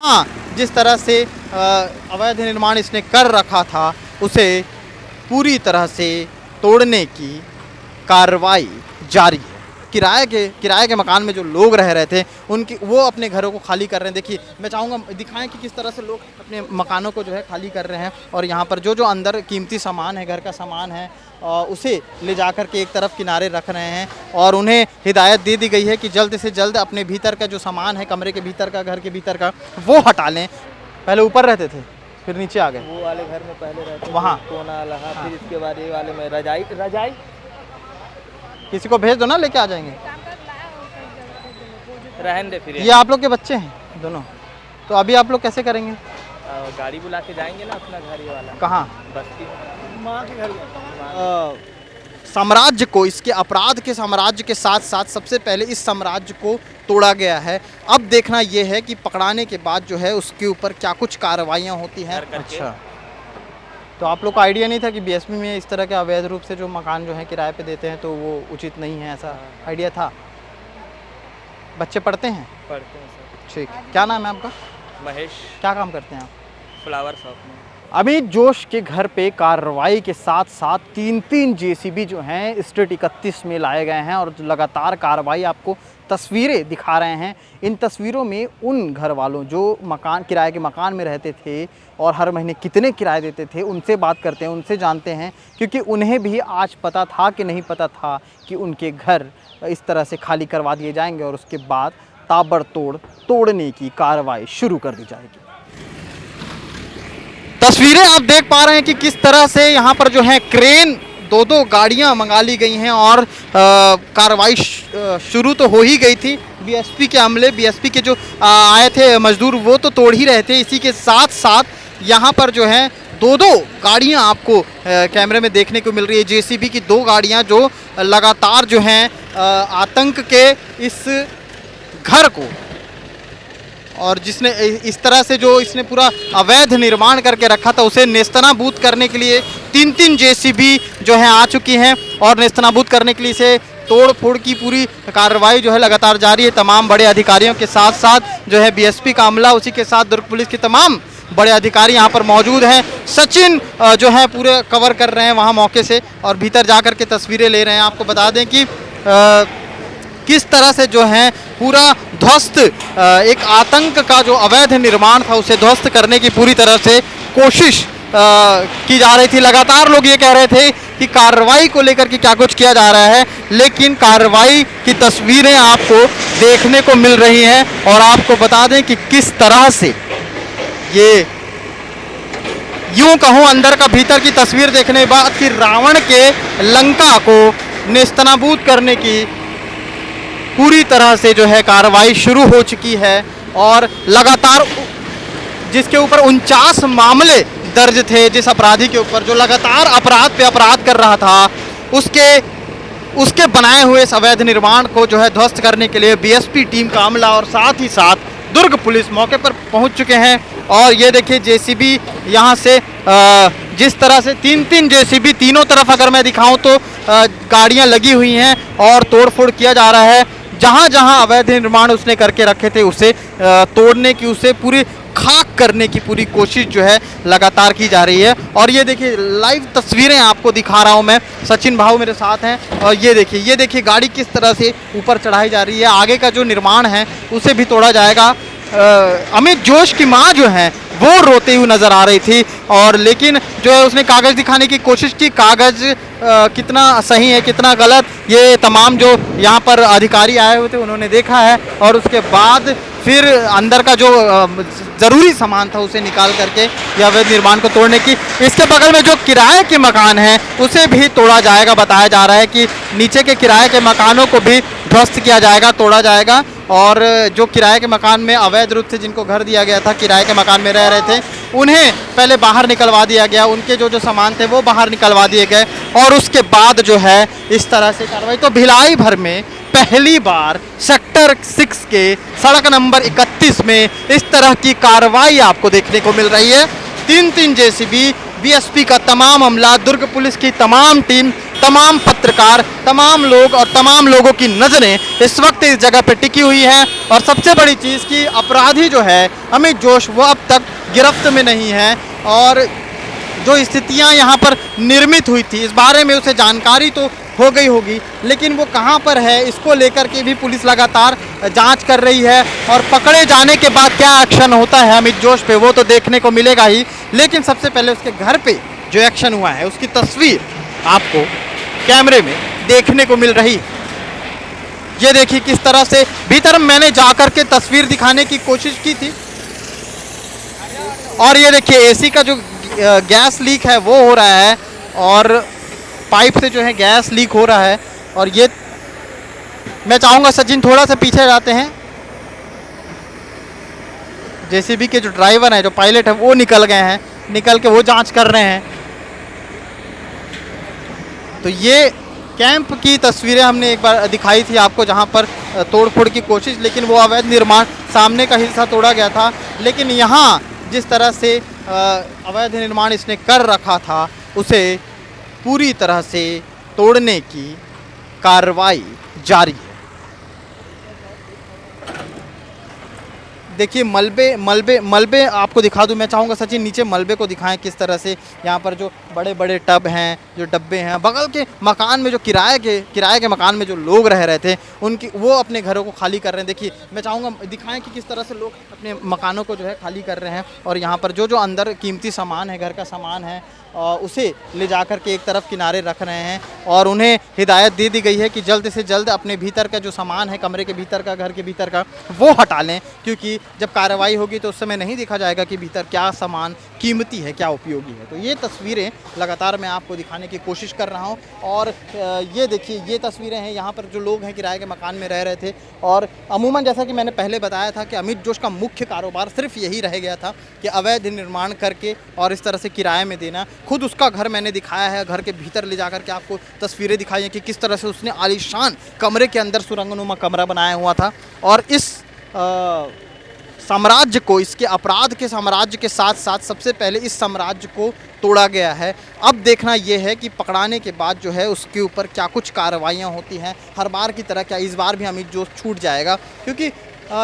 हाँ, जिस तरह से अवैध निर्माण इसने कर रखा था उसे पूरी तरह से तोड़ने की कार्रवाई जारी है। किराए के मकान में जो लोग रह रहे थे उनकी वो अपने घरों को खाली कर रहे हैं। देखिए, मैं चाहूँगा दिखाएं कि किस तरह से लोग अपने मकानों को जो है खाली कर रहे हैं और यहाँ पर जो अंदर कीमती सामान है, घर का सामान है, उसे ले जाकर के एक तरफ किनारे रख रहे हैं और उन्हें हिदायत दे दी गई है कि जल्द से जल्द अपने भीतर का जो सामान है, कमरे के भीतर का, घर के भीतर का, वो हटा लें। पहले ऊपर रहते थे, फिर नीचे आ गए। वो वाले घर में पहले रहते वहाँ कोना लहा, फिर इसके बाद ये वाले में रजाई किसी को भेज दो ना, लेके आ जाएंगे। रहन दे। फिर ये आप लोग के बच्चे हैं दोनों, तो अभी आप लोग कैसे करेंगे? गाड़ी बुला के जाएंगे ना अपना घर ये वाला। कहाँ? बस्ती माँ के घर। साम्राज्य को, इसके अपराध के साम्राज्य के साथ साथ सबसे पहले इस साम्राज्य को तोड़ा गया है। अब देखना ये है कि पकड़ाने के बाद जो है उसके ऊपर क्या कुछ कार्रवाइयाँ होती हैं। अच्छा, तो आप लोग को आइडिया नहीं था कि बीएसपी में इस तरह के अवैध रूप से जो मकान जो है किराए पे देते हैं तो वो उचित नहीं है, ऐसा आइडिया था? बच्चे पढ़ते हैं सर। ठीक, क्या नाम है आपका? महेश। क्या काम करते हैं आप? फ्लावर शॉप में। अमित जोश के घर पे कार्रवाई के साथ साथ 3 जेसीबी जो हैं स्ट्रीट 31 में लाए गए हैं और लगातार कार्रवाई, आपको तस्वीरें दिखा रहे हैं। इन तस्वीरों में उन घर वालों जो किराए के मकान में रहते थे और हर महीने कितने किराए देते थे, उनसे बात करते हैं, उनसे जानते हैं, क्योंकि उन्हें भी आज पता था कि नहीं पता था कि उनके घर इस तरह से खाली करवा दिए जाएंगे और उसके बाद ताबड़तोड़ तोड़ने की कार्रवाई शुरू कर दी जाएगी। तस्वीरें आप देख पा रहे हैं कि किस तरह से यहाँ पर जो है क्रेन 2 गाड़ियाँ मंगा ली गई हैं और कार्रवाई शुरू तो हो ही गई थी। बीएसपी के अमले, बीएसपी के जो आए थे मजदूर, वो तो तोड़ ही रहे थे। इसी के साथ साथ यहाँ पर जो है 2 गाड़ियाँ आपको कैमरे में देखने को मिल रही है। जेसीबी की 2 गाड़ियाँ जो लगातार जो हैं आतंक के इस घर को, और जिसने इस तरह से जो इसने पूरा अवैध निर्माण करके रखा था उसे नेस्तनाबूद करने के लिए 3 जेसीबी जो है आ चुकी हैं और नेस्तनाबूद करने के लिए इसे तोड़ फोड़ की पूरी कार्रवाई जो है लगातार जारी है। तमाम बड़े अधिकारियों के साथ साथ जो है बीएसपी का अमला, उसी के साथ दुर्ग पुलिस के तमाम बड़े अधिकारी यहाँ पर मौजूद हैं। सचिन जो है पूरे कवर कर रहे हैं वहाँ मौके से और भीतर जा कर के तस्वीरें ले रहे हैं। आपको बता दें कि किस तरह से जो है पूरा ध्वस्त, एक आतंक का जो अवैध निर्माण था उसे ध्वस्त करने की पूरी तरह से कोशिश की जा रही थी। लगातार लोग ये कह रहे थे कि कार्रवाई को लेकर के क्या कुछ किया जा रहा है, लेकिन कार्रवाई की तस्वीरें आपको देखने को मिल रही हैं। और आपको बता दें कि किस तरह से ये, यूं कहूँ अंदर का भीतर की तस्वीर देखने के बाद कि रावण के लंका को नेस्तनाबूद करने की पूरी तरह से जो है कार्रवाई शुरू हो चुकी है और लगातार जिसके ऊपर 49 मामले दर्ज थे, जिस अपराधी के ऊपर जो लगातार अपराध पे अपराध कर रहा था, उसके बनाए हुए इस अवैध निर्माण को जो है ध्वस्त करने के लिए बीएसपी टीम का अमला और साथ ही साथ दुर्ग पुलिस मौके पर पहुंच चुके हैं। और ये देखिए जेसीबी यहाँ से जिस तरह से 3 जेसीबी तीनों तरफ अगर मैं दिखाऊं तो गाड़ियाँ लगी हुई हैं और तोड़फोड़ किया जा रहा है। जहाँ जहाँ अवैध निर्माण उसने करके रखे थे उसे तोड़ने की, उसे पूरी खाक करने की पूरी कोशिश जो है लगातार की जा रही है। और ये देखिए लाइव तस्वीरें आपको दिखा रहा हूँ मैं, सचिन भाऊ मेरे साथ हैं। और ये देखिए गाड़ी किस तरह से ऊपर चढ़ाई जा रही है। आगे का जो निर्माण है उसे भी तोड़ा जाएगा। अमित जोश की माँ जो है वो रोते हुए नज़र आ रही थी और लेकिन जो है उसने कागज़ दिखाने की कोशिश की। कागज़ कितना सही है कितना गलत, ये तमाम जो यहाँ पर अधिकारी आए हुए थे उन्होंने देखा है और उसके बाद फिर अंदर का जो ज़रूरी सामान था उसे निकाल करके या अवैध निर्माण को तोड़ने की। इसके बगल में जो किराए के मकान हैं उसे भी तोड़ा जाएगा। बताया जा रहा है कि नीचे के किराए के मकानों को भी ध्वस्त किया जाएगा, तोड़ा जाएगा। और जो किराए के मकान में अवैध रूप से जिनको घर दिया गया था, किराए के मकान में रह रहे थे, उन्हें पहले बाहर निकलवा दिया गया। उनके जो सामान थे वो बाहर निकलवा दिए गए और उसके बाद जो है इस तरह से कार्रवाई। तो भिलाई भर में पहली बार सेक्टर 6 के सड़क नंबर 31 में इस तरह की कार्रवाई आपको देखने को मिल रही है। 3 जेसीबी, बीएसपी का तमाम अमला, दुर्ग पुलिस की तमाम टीम तमाम पत्रकार, तमाम लोग और तमाम लोगों की नज़रें इस वक्त इस जगह पर टिकी हुई हैं। और सबसे बड़ी चीज़ कि अपराधी जो है अमित जोश वो अब तक गिरफ्त में नहीं है और जो स्थितियां यहाँ पर निर्मित हुई थी इस बारे में उसे जानकारी तो हो गई होगी, लेकिन वो कहाँ पर है इसको लेकर के भी पुलिस लगातार जांच कर रही है। और पकड़े जाने के बाद क्या एक्शन होता है अमित जोश पे वो तो देखने को मिलेगा ही, लेकिन सबसे पहले उसके घर पे जो एक्शन हुआ है उसकी तस्वीर आपको कैमरे में देखने को मिल रही। ये देखिए किस तरह से भीतर मैंने जाकर के तस्वीर दिखाने की कोशिश की थी और ये देखिए एसी का जो गैस लीक है वो हो रहा है और पाइप से जो है गैस लीक हो रहा है। और ये मैं चाहूँगा सचिन थोड़ा सा पीछे जाते हैं। जेसीबी के जो ड्राइवर हैं जो पायलट है वो निकल गए हैं, निकल के वो जांच कर रहे हैं। तो ये कैंप की तस्वीरें हमने एक बार दिखाई थी आपको जहां पर तोड़फोड़ की कोशिश, लेकिन वो अवैध निर्माण सामने का हिस्सा तोड़ा गया था। लेकिन यहाँ जिस तरह से अवैध निर्माण इसने कर रखा था उसे पूरी तरह से तोड़ने की कार्रवाई जारी है। देखिए मलबे आपको दिखा दूं, मैं चाहूँगा सचिन नीचे मलबे को दिखाएं किस तरह से यहाँ पर जो बड़े बड़े टब हैं, जो डब्बे हैं, बगल के मकान में जो किराए के मकान में जो लोग रह रहे थे उनकी वो अपने घरों को खाली कर रहे हैं। देखिए मैं चाहूँगा दिखाएं कि किस तरह से लोग अपने मकानों को जो है खाली कर रहे हैं और यहाँ पर जो अंदर कीमती सामान है, घर का सामान है, उसे ले जाकर के एक तरफ किनारे रख रहे हैं। और उन्हें हिदायत दे दी गई है कि जल्द से जल्द अपने भीतर का जो सामान है, कमरे के भीतर का, घर के भीतर का, वो हटा लें, क्योंकि जब कार्रवाई होगी तो उस समय नहीं देखा जाएगा कि भीतर क्या सामान कीमती है, क्या उपयोगी है। तो ये तस्वीरें लगातार मैं आपको दिखाने की कोशिश कर रहा हूँ। और ये देखिए ये तस्वीरें हैं यहाँ पर जो लोग हैं किराए के मकान में रह रहे थे। और अमूमन जैसा कि मैंने पहले बताया था कि अमित जोश का मुख्य कारोबार सिर्फ यही रह गया था कि अवैध निर्माण करके और इस तरह से किराए में देना। खुद उसका घर मैंने दिखाया है, घर के भीतर ले जाकर के आपको तस्वीरें दिखाई हैं कि किस तरह से उसने आलीशान कमरे के अंदर सुरंगनुमा कमरा बनाया हुआ था। और इस साम्राज्य को, इसके अपराध के साम्राज्य के साथ साथ सबसे पहले इस साम्राज्य को तोड़ा गया है। अब देखना यह है कि पकड़ाने के बाद जो है उसके ऊपर क्या कुछ कार्रवाइयाँ होती हैं। हर बार की तरह क्या इस बार भी अमित जोश छूट जाएगा, क्योंकि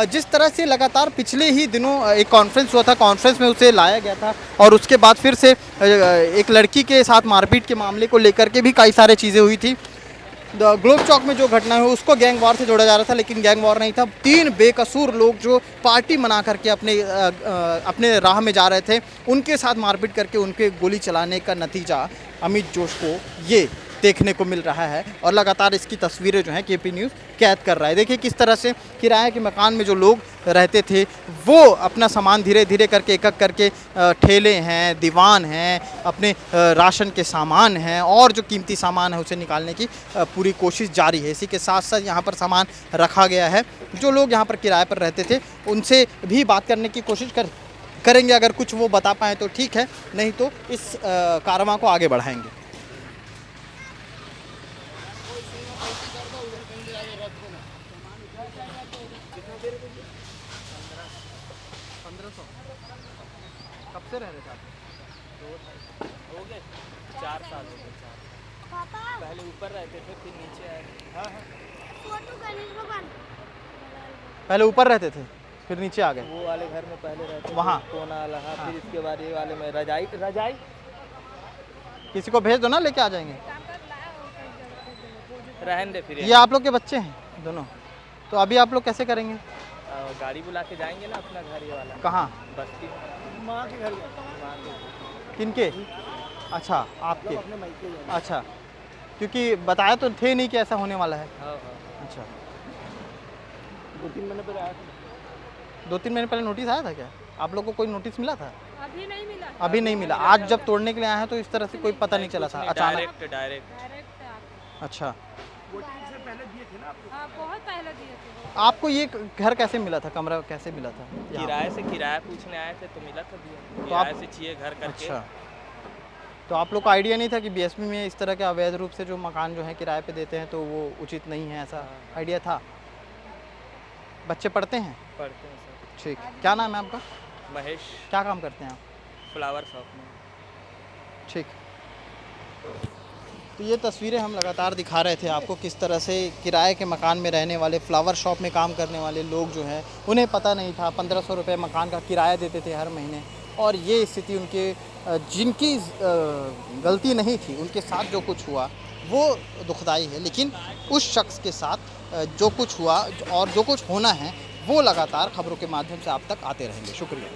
जिस तरह से लगातार पिछले ही दिनों एक कॉन्फ्रेंस हुआ था, कॉन्फ्रेंस में उसे लाया गया था और उसके बाद फिर से एक लड़की के साथ मारपीट के मामले को लेकर के भी कई सारी चीज़ें हुई थी। ग्लोब चौक में जो घटना है उसको गैंग वॉर से जोड़ा जा रहा था, लेकिन गैंग वॉर नहीं था। 3 बेकसूर लोग जो पार्टी मना करके अपने राह में जा रहे थे उनके साथ मारपीट करके उनके गोली चलाने का नतीजा अमित जोश को ये देखने को मिल रहा है। और लगातार इसकी तस्वीरें जो हैं केपी न्यूज़ कैद कर रहा है। देखिए किस तरह से किराए के मकान में जो लोग रहते थे वो अपना सामान धीरे धीरे करके एक एक करके ठेले हैं, दीवान हैं, अपने राशन के सामान हैं और जो कीमती सामान है उसे निकालने की पूरी कोशिश जारी है। इसी के साथ साथ यहाँ पर सामान रखा गया है। जो लोग यहाँ पर किराए पर रहते थे उनसे भी बात करने की कोशिश करेंगे, अगर कुछ वो बता पाएँ तो ठीक है, नहीं तो इस कार्रवाई को आगे बढ़ाएंगे। कब से रह रहे थे आप? हो गए 4 साल हो गए। पहले ऊपर रहते थे फिर नीचे आए। हाँ पहले ऊपर रहते थे फिर नीचे आ गए। वो वाले घर में पहले रहते वहाँ कोना वाला, फिर इसके बाद ये वाले में रजाई किसी को भेज दो ना, लेके आ जाएंगे। रहने दे फिर। ये आप लोग के बच्चे हैं दोनों, तो अभी आप लोग कैसे करेंगे? गाड़ी बुला के जाएंगे ना अपना घर ये वाला। कहाँ? बस्ती माँ के घर। किनके? अच्छा आपके। अच्छा, क्योंकि बताया तो थे नहीं कि ऐसा होने वाला है। हाँ। अच्छा 2-3 महीने पहले आया था। 2-3 महीने पहले नोटिस आया था क्या? आप लोग को कोई नोटिस मिला था? अभी नहीं मिला। अभी नहीं मिला। आज जब तोड़ने के लिए आए हैं तो इस तरह से कोई पता नहीं चला था अचानक? डायरेक्ट। अच्छा, से पहले दिए थे ना आपको? हाँ, बहुत पहले दिए थे। आपको ये घर कैसे मिला था, कमरा कैसे मिला था? किराया पूछने आए थे तो मिला था दिया। तो आप किराए से चाहिए घर करके। अच्छा, तो आप लोग को आइडिया नहीं था कि बीएसपी में इस तरह के अवैध रूप से जो मकान जो है किराए पे देते हैं तो वो उचित नहीं है, ऐसा आइडिया था? बच्चे पढ़ते हैं? पढ़ते हैं सर। ठीक, क्या नाम है आपका? महेश। क्या काम करते हैं आप? फ्लावर शॉप में। ठीक। तो तो ये तस्वीरें हम लगातार दिखा रहे थे आपको, किस तरह से किराए के मकान में रहने वाले, फ्लावर शॉप में काम करने वाले लोग जो हैं उन्हें पता नहीं था, 1500 रुपये मकान का किराया देते थे हर महीने, और ये स्थिति उनके जिनकी गलती नहीं थी उनके साथ जो कुछ हुआ वो दुखदाई है। लेकिन उस शख्स के साथ जो कुछ हुआ और जो कुछ होना है वो लगातार खबरों के माध्यम से आप तक आते रहेंगे। शुक्रिया।